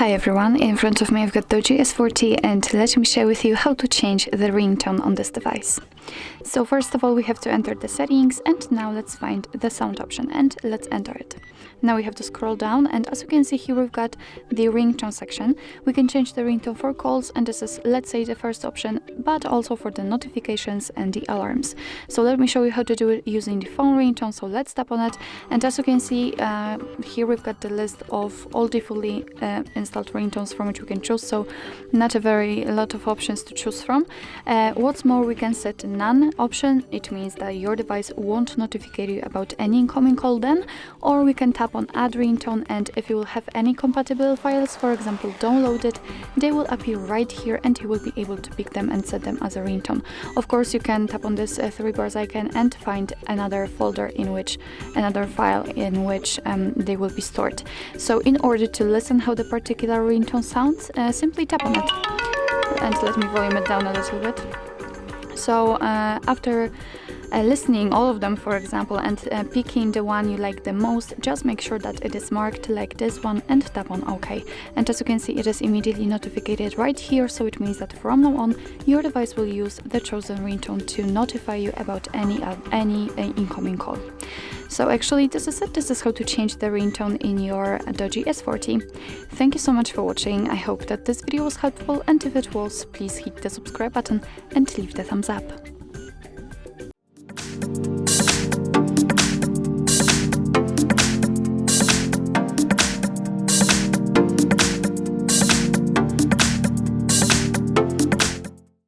Hi everyone, in front of me I've got DOOGEE S40 and let me share with you how to change the ringtone on this device. So first of all we have to enter the settings, and now let's find the sound option and let's enter it. Now we have to scroll down, and as you can see here we've got the ringtone section. We can change the ringtone for calls, and this is, let's say, the first option, but also for the notifications and the alarms. So let me show you how to do it using the phone ringtone. So let's tap on it, and as you can see here we've got the list of all the fully installed ringtones from which we can choose, so not a lot of options to choose from. What's more, we can set none option. It means that your device won't notify you about any incoming call then, or we can tap on add ringtone, and if you will have any compatible files, for example downloaded, they will appear right here and you will be able to pick them and set them as a ringtone. Of course you can tap on this three bars icon and find another folder in which another file in which they will be stored. So in order to listen how the particular ringtone sounds, simply tap on it, and let me volume it down a little bit. So after listening all of them, for example, and picking the one you like the most, just make sure that it is marked like this one and tap on OK. And as you can see, it is immediately notified right here, so it means that from now on your device will use the chosen ringtone to notify you about any incoming call. So actually this is it. This is how to change the ringtone in your DOOGEE S40. Thank you so much for watching. I hope that this video was helpful, and if it was, please hit the subscribe button and leave the thumbs up.